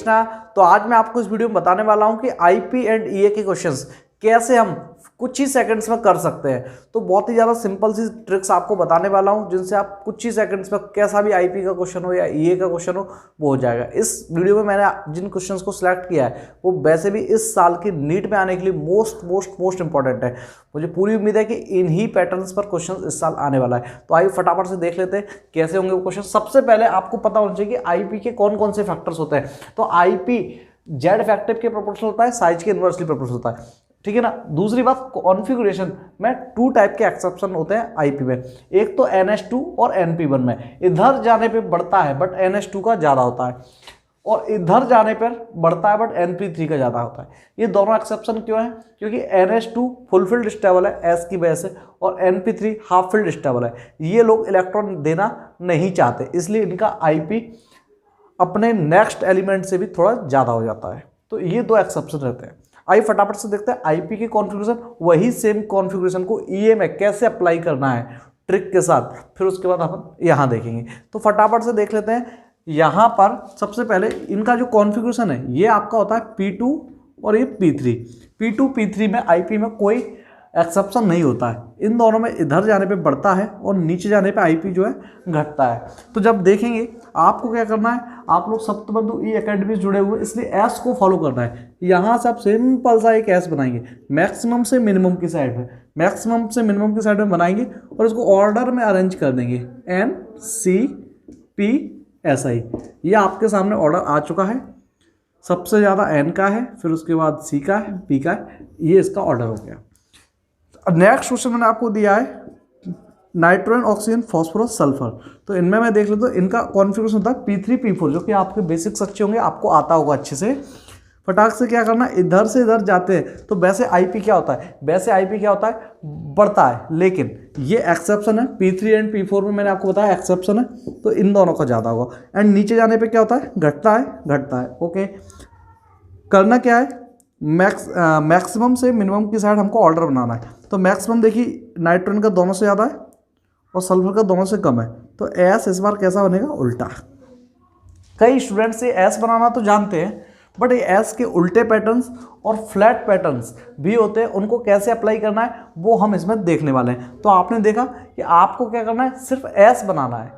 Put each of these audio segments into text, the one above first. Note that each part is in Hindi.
कृष्णा। तो आज मैं आपको इस वीडियो में बताने वाला हूं कि आईपी एंड ईए के क्वेश्चंस कैसे हम कुछ ही सेकंड्स में कर सकते हैं। तो बहुत ही ज़्यादा सिंपल सी ट्रिक्स आपको बताने वाला हूं जिनसे आप कुछ ही सेकंड्स में कैसा भी आईपी का क्वेश्चन हो या ईए का क्वेश्चन हो वो हो जाएगा। इस वीडियो में मैंने जिन क्वेश्चंस को सिलेक्ट किया है वो वैसे भी इस साल की नीट में आने के लिए मोस्ट इंपॉर्टेंट है। मुझे पूरी उम्मीद है कि इन्हीं पैटर्न्स पर क्वेश्चन इस साल आने वाला है। तो आइए फटाफट से देख लेते हैं कैसे होंगे वो क्वेश्चन। सबसे पहले आपको पता होना चाहिए कि आईपी के कौन कौन से फैक्टर्स होते हैं। तो आईपी जेड फैक्टर के प्रोपोर्शनल होता है, साइज के इनवर्सली प्रोपोर्शनल होता है, ठीक है ना। दूसरी बात, कॉन्फ़िगरेशन में 2 टाइप के एक्सेप्शन होते हैं आईपी में। एक तो NH2 और NP1 में इधर जाने पे बढ़ता है बट NH2 का ज़्यादा होता है, और इधर जाने पर बढ़ता है बट NP3 का ज़्यादा होता है। ये दोनों एक्सेप्शन क्यों है? क्योंकि NH2 फुल फील्ड स्टेबल है S की वजह से और NP3 हाफ फील्ड स्टेबल है। ये लोग इलेक्ट्रॉन देना नहीं चाहते, इसलिए इनका आईपी अपने नेक्स्ट एलिमेंट से भी थोड़ा ज़्यादा हो जाता है। तो ये 2 एक्सेप्शन रहते हैं। आइए फटाफट से देखते हैं आईपी की कॉन्फ़िगरेशन, वही सेम कॉन्फ़िगरेशन को ईए में कैसे अप्लाई करना है ट्रिक के साथ, फिर उसके बाद हम यहाँ देखेंगे। तो फटाफट से देख लेते हैं। यहाँ पर सबसे पहले इनका जो कॉन्फ़िगरेशन है ये आपका होता है P2 और ये P3। P2 P3 में आईपी में कोई एक्सेप्शन नहीं होता है। इन दोनों में इधर जाने पे बढ़ता है और नीचे जाने पे आईपी जो है घटता है। तो जब देखेंगे आपको क्या करना है, आप लोग सप्तबंधु ई एकेडमी जुड़े हुए इसलिए एस को फॉलो करना है। यहाँ से आप सिंपल सा एक एस बनाएंगे मैक्सिमम से मिनिमम की साइड में, मैक्सिमम से मिनिमम की साइड में बनाएंगे और इसको ऑर्डर में अरेंज कर देंगे NCPSI। ये आपके सामने ऑर्डर आ चुका है। सबसे ज़्यादा N का है, फिर उसके बाद C का है, P का है, ये इसका ऑर्डर हो गया। नेक्स्ट क्वेश्चन मैंने आपको दिया है नाइट्रोजन, ऑक्सीजन, फॉस्फोरस, सल्फर। तो इनमें मैं देख लेता हूँ इनका कॉन्फ़िगरेशन होता है P3 P4, जो कि आपके बेसिक्स अच्छे होंगे, आपको आता होगा अच्छे से। फटाक से क्या करना, इधर से इधर जाते हैं। तो वैसे आईपी क्या होता है, वैसे आईपी क्या होता है, बढ़ता है, लेकिन ये एक्सेप्शन है। P3 एंड P4 में मैंने आपको बताया एक्सेप्शन है, तो इन दोनों का ज़्यादा होगा। एंड नीचे जाने पर क्या होता है, घटता है। ओके, करना क्या है, मैक्सिमम से मिनिमम की साइड हमको ऑर्डर बनाना है। तो मैक्सिमम देखिए नाइट्रोजन का दोनों से ज़्यादा है और सल्फर का दोनों से कम है। तो एस इस बार कैसा बनेगा, उल्टा। कई स्टूडेंट्स ये एस बनाना तो जानते हैं बट ये एस के उल्टे पैटर्न्स और फ्लैट पैटर्न्स भी होते हैं, उनको कैसे अप्लाई करना है वो हम इसमें देखने वाले हैं। तो आपने देखा कि आपको क्या करना है, सिर्फ एस बनाना है।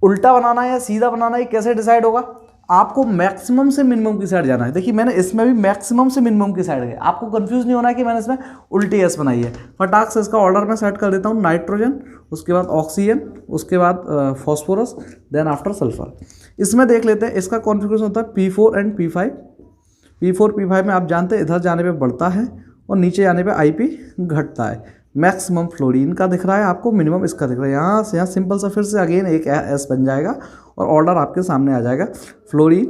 उल्टा बनाना है या सीधा बनाना है कैसे डिसाइड होगा, आपको मैक्सिमम से मिनिमम की साइड जाना है। देखिए मैंने इसमें भी मैक्सिमम से मिनिमम की साइड गया, आपको कंफ्यूज नहीं होना है कि मैंने इसमें उल्टी एस बनाई है। फटाक से इसका ऑर्डर में सेट कर देता हूँ, नाइट्रोजन, उसके बाद ऑक्सीजन, उसके बाद फॉस्फोरस, देन आफ्टर सल्फर। इसमें देख लेते हैं इसका कॉन्फ़िगरेशन होता है P4 and P5। P4 P5 में आप जानते हैं इधर जाने पर बढ़ता है और नीचे जाने पर आईपी घटता है। मैक्सिमम फ्लोरीन का दिख रहा है आपको, मिनिमम इसका दिख रहा है। यहाँ से यहाँ सिंपल सा फिर से अगेन एक एस बन जाएगा और ऑर्डर आपके सामने आ जाएगा, fluorine,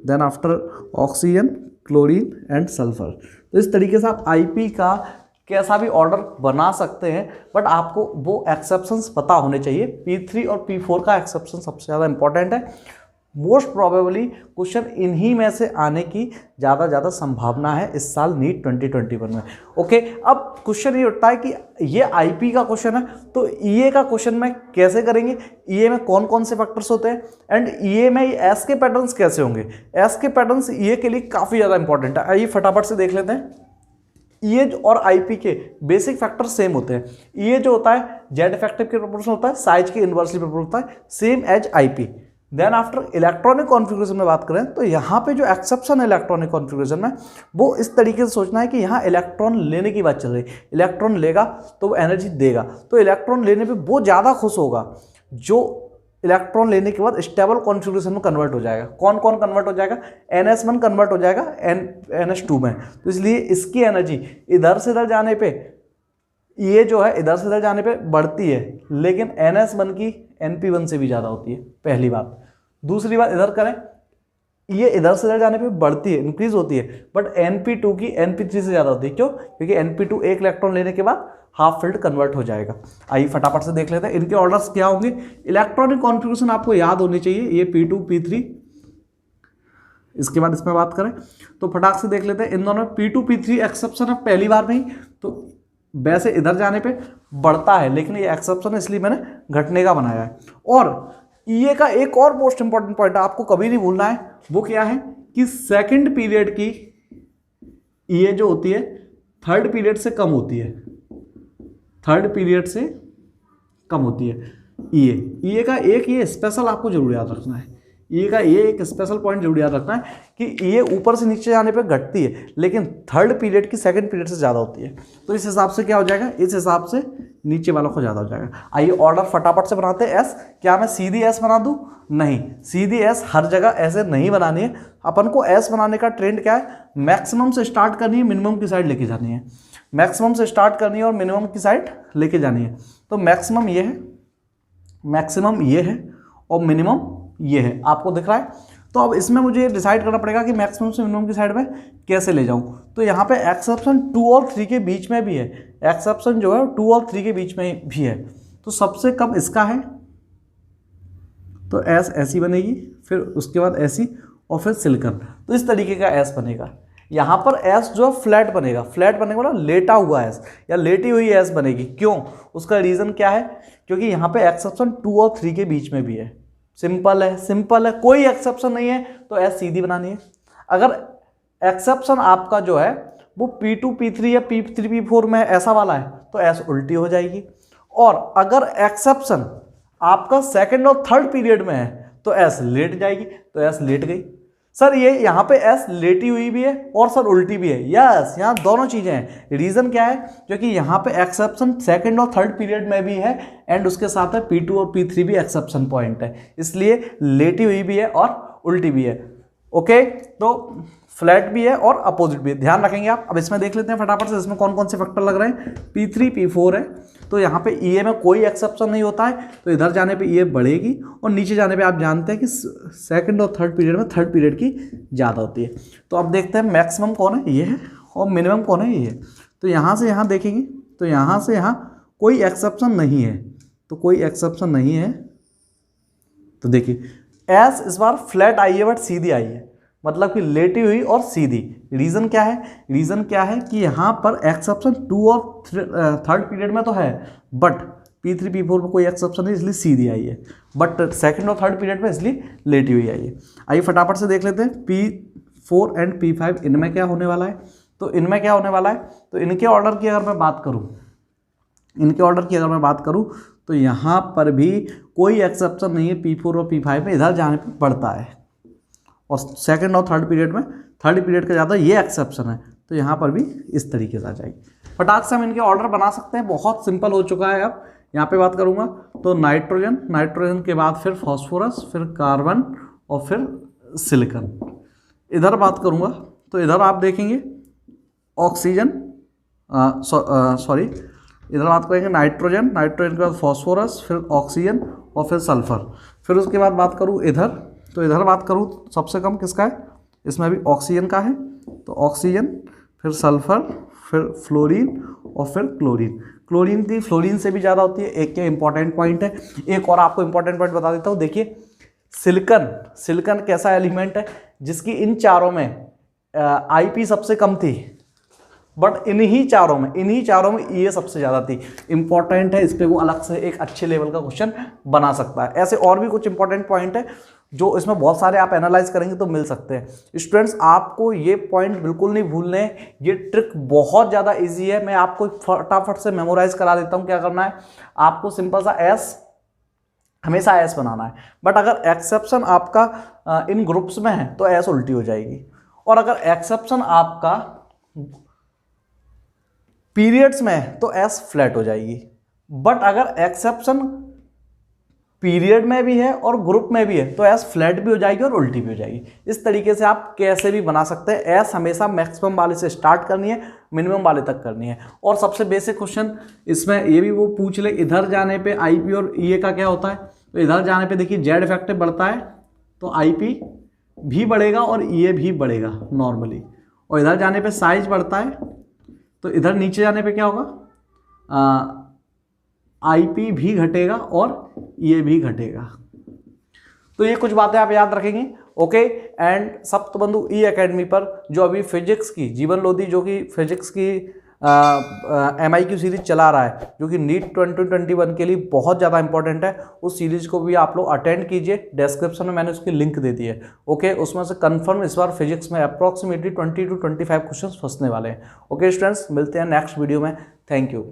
then after oxygen, chlorine and sulphur. तो इस तरीके से आप आईपी का कैसा भी ऑर्डर बना सकते हैं, बट आपको वो एक्सेप्शंस पता होने चाहिए। P3 और P4 का एक्सेप्शन सबसे ज़्यादा इंपॉर्टेंट है। मोस्ट प्रोबेबली क्वेश्चन इन्हीं में से आने की ज़्यादा संभावना है इस साल नीट 2021 में। ओके, अब क्वेश्चन ये उठता है कि ये आईपी का क्वेश्चन है तो ईए का क्वेश्चन में कैसे करेंगे, ईए में कौन कौन से फैक्टर्स होते हैं एंड ईए में एस के पैटर्न्स कैसे होंगे। एस के पैटर्न्स ईए के लिए काफ़ी ज़्यादा इंपॉर्टेंट है। आइए फटाफट से देख लेते हैं। ईए और आईपी के बेसिक फैक्टर सेम होते हैं। ईए जो होता है जेड फैक्टर के प्रोपोर्शनल होता है, साइज के इनवर्सली प्रोपोर्शनल होता है, same as IP. Then after electronic configuration में बात करें तो यहाँ पे जो एक्सेप्शन है इलेक्ट्रॉनिक कॉन्फ़िगरेशन में, वो इस तरीके से सोचना है कि यहाँ इलेक्ट्रॉन लेने की बात चल रही है। इलेक्ट्रॉन लेगा तो वो एनर्जी देगा, तो इलेक्ट्रॉन लेने पे वो ज़्यादा खुश होगा जो इलेक्ट्रॉन लेने के बाद स्टेबल कॉन्फ़िगरेशन में कन्वर्ट हो जाएगा। कौन कौन कन्वर्ट हो जाएगा, NS1 कन्वर्ट हो जाएगा NH2 में। तो इसलिए इसकी एनर्जी इधर से इधर जाने पे, ये जो है इधर से इधर जाने पे बढ़ती है, लेकिन NS1 की NP1 से भी ज़्यादा होती है, पहली बात। दूसरी बात, इधर करें, ये इधर से इधर जाने पे बढ़ती है, इंक्रीज होती है, बट NP2 की NP3 से ज़्यादा होती है। क्यों? क्योंकि NP2 एक इलेक्ट्रॉन लेने के बाद हाफ फील्ड कन्वर्ट हो जाएगा। आइए फटाफट से देख लेते हैं इनके ऑर्डर्स क्या होंगे। इलेक्ट्रॉनिक कॉन्फ़िगरेशन आपको याद होनी चाहिए, ये P2 P3। इसके बाद इसमें बात करें तो फटाक से देख लेते हैं इन दोनों P2 P3 एक्सेप्शन है पहली बार में ही, तो वैसे इधर जाने पे बढ़ता है, लेकिन ये एक्सेप्शन इसलिए मैंने घटने का बनाया है। और ईए का एक और मोस्ट इंपॉर्टेंट पॉइंट आपको कभी नहीं भूलना है, वो क्या है कि सेकंड पीरियड की ईए जो होती है थर्ड पीरियड से कम होती है, थर्ड पीरियड से कम होती है ईए का एक ये स्पेशल आपको जरूर याद रखना है, ईए का ये एक स्पेशल पॉइंट जरूर याद रखना है कि ईए ऊपर से नीचे जाने पे घटती है, लेकिन थर्ड पीरियड की सेकंड पीरियड से ज़्यादा होती है। तो इस हिसाब से क्या हो जाएगा, इस हिसाब से नीचे वालों को ज़्यादा हो जाएगा। आइए ऑर्डर फटाफट से बनाते हैं। एस, क्या मैं सीधी एस बना दूँ? नहीं, सीधी एस हर जगह ऐसे नहीं बनानी है। अपन को एस बनाने का ट्रेंड क्या है, मैक्सिमम से स्टार्ट करनी है, मिनिमम की साइड लेके जानी है, मैक्सिमम से स्टार्ट करनी है और मिनिमम की साइड लेके जानी है। तो मैक्सिमम ये है, मैक्सिमम ये है और मिनिमम ये है, आपको दिख रहा है। तो अब इसमें मुझे डिसाइड करना पड़ेगा कि मैक्सिमम से मिनिमम की साइड में कैसे ले जाऊं। तो यहाँ पे एक्सेप्शन 2 और 3 के बीच में भी है, एक्सेप्शन जो है 2 और 3 के बीच में भी है। तो सबसे कम इसका है, तो एस ऐसी बनेगी, फिर उसके बाद ऐसी और फिर सिलिकॉन। तो इस तरीके का एस बनेगा। यहाँ पर एस जो है फ्लैट बनेगा, फ्लैट बनेगा मतलब लेटा हुआ एस या लेटी हुई एस बनेगी। क्यों? उसका रीज़न क्या है, क्योंकि यहाँ पे एक्सेप्शन 2 और 3 के बीच में भी है। सिंपल है, सिंपल है, कोई एक्सेप्शन नहीं है तो एस सीधी बनानी है। अगर एक्सेप्शन आपका जो है वो P2 P3 या P3 P4 में ऐसा वाला है तो एस उल्टी हो जाएगी। और अगर एक्सेप्शन आपका सेकंड और थर्ड पीरियड में है तो एस लेट जाएगी, तो एस लेट गई। सर ये यहाँ पे एस लेटी हुई भी है और सर उल्टी भी है, यस यहाँ दोनों चीज़ें हैं। रीज़न क्या है, क्योंकि यहाँ पे एक्सेप्शन सेकंड और थर्ड पीरियड में भी है एंड उसके साथ है P2 और P3 भी एक्सेप्शन पॉइंट है, इसलिए लेटी हुई भी है और उल्टी भी है। ओके, तो फ्लैट भी है और अपोजिट भी है, ध्यान रखेंगे आप। अब इसमें देख लेते हैं फटाफट से इसमें कौन कौन से फैक्टर लग रहे हैं। P3 P4 है, तो यहाँ पे ईए में कोई एक्सेप्शन नहीं होता है, तो इधर जाने पे ईए बढ़ेगी और नीचे जाने पे आप जानते हैं कि सेकंड और थर्ड पीरियड में थर्ड पीरियड की ज़्यादा होती है। तो अब देखते हैं मैक्सिमम कौन है, ये है, और मिनिमम कौन है, ये है। तो यहाँ से यहाँ देखेंगे तो यहाँ से यहाँ कोई एक्सेप्शन नहीं है, तो कोई एक्सेप्शन नहीं है। तो देखिए एस इस बार फ्लैट आई है बट सीधी आई है, मतलब कि लेटी हुई और सीधी। रीज़न क्या है, रीज़न क्या है कि यहाँ पर एक्सेप्शन 2 और थर्ड पीरियड में तो है बट P3 P4 में कोई एक्सेप्शन नहीं, इसलिए सीधी आई है, बट सेकंड और थर्ड पीरियड में इसलिए लेटी हुई आई है। आइए फटाफट से देख लेते हैं P4 एंड P5 इनमें क्या होने वाला है। तो इनमें क्या होने वाला है, तो इनके ऑर्डर की अगर मैं बात करूँ, इनके ऑर्डर की अगर मैं बात करूँ तो यहाँ पर भी कोई एक्सेप्शन नहीं है। P4 और P5 में इधर जाने पर बढ़ता है और सेकंड और थर्ड पीरियड में थर्ड पीरियड का ज़्यादा ये एक्सेप्शन है, तो यहाँ पर भी इस तरीके से आ जाएगी। फटाक से हम इनके ऑर्डर बना सकते हैं, बहुत सिंपल हो चुका है। अब यहाँ पे बात करूँगा तो नाइट्रोजन, नाइट्रोजन के बाद फिर फॉस्फोरस, फिर कार्बन और फिर सिलिकॉन। इधर बात करूँगा तो इधर आप देखेंगे ऑक्सीजन, सॉरी इधर बात करेंगे नाइट्रोजन, नाइट्रोजन के बाद फॉस्फोरस, फिर ऑक्सीजन और फिर सल्फर। फिर उसके बाद बात करूँ इधर, तो इधर बात करूँ सबसे कम किसका है, इसमें भी ऑक्सीजन का है, तो ऑक्सीजन, फिर सल्फर, फिर फ्लोरीन और फिर क्लोरीन। क्लोरीन की फ्लोरीन से भी ज़्यादा होती है, एक क्या इंपॉर्टेंट पॉइंट है। एक और आपको इंपॉर्टेंट पॉइंट बता देता हूँ, देखिए सिलिकॉन, सिलिकॉन कैसा एलिमेंट है जिसकी इन चारों में IP सबसे कम थी, बट इन्हीं चारों में ये सबसे ज़्यादा थी। इंपॉर्टेंट है, इस पर वो अलग से एक अच्छे लेवल का क्वेश्चन बना सकता है। ऐसे और भी कुछ इंपॉर्टेंट पॉइंट है जो इसमें बहुत सारे आप एनालाइज करेंगे तो मिल सकते हैं। स्टूडेंट्स आपको ये पॉइंट बिल्कुल नहीं भूलने हैं, ये ट्रिक बहुत ज़्यादा इजी है। मैं आपको फटाफट से मेमोराइज करा देता हूँ। क्या करना है, आपको सिंपल सा एस, हमेशा एस बनाना है, बट अगर एक्सेप्शन आपका इन ग्रुप्स में है तो एस उल्टी हो जाएगी, और अगर एक्सेप्शन आपका पीरियड्स में है तो एस फ्लैट हो जाएगी। बट अगर एक्सेप्शन पीरियड में भी है और ग्रुप में भी है तो एस फ्लैट भी हो जाएगी और उल्टी भी हो जाएगी। इस तरीके से आप कैसे भी बना सकते हैं। एस हमेशा मैक्सिमम वाले से स्टार्ट करनी है, मिनिमम वाले तक करनी है। और सबसे बेसिक क्वेश्चन इसमें ये भी वो पूछ ले, इधर जाने पे IP और EA का क्या होता है। तो इधर जाने पे देखिए जेड इफेक्टिव बढ़ता है तो IP भी बढ़ेगा और EA भी बढ़ेगा नॉर्मली, और इधर जाने पे साइज बढ़ता है तो इधर नीचे जाने पे क्या होगा, IP भी घटेगा और EA भी घटेगा। तो ये कुछ बातें आप याद रखेंगे। Okay, and Saptabandhu E academy पर जो अभी फिजिक्स की जीवन लोधी जो कि फिजिक्स की MIQ सीरीज चला रहा है जो कि नीट 2021 के लिए बहुत ज़्यादा इंपॉर्टेंट है, उस सीरीज को भी आप लोग अटेंड कीजिए। डिस्क्रिप्शन में मैंने उसकी लिंक दे दी है। ओके, उसमें से कंफर्म इस बार फिजिक्स में अप्रॉक्सीमेटली 20 to 25 क्वेश्चन फंसने वाले हैं। ओके स्टूडेंट्स, मिलते हैं नेक्स्ट वीडियो में। Thank you.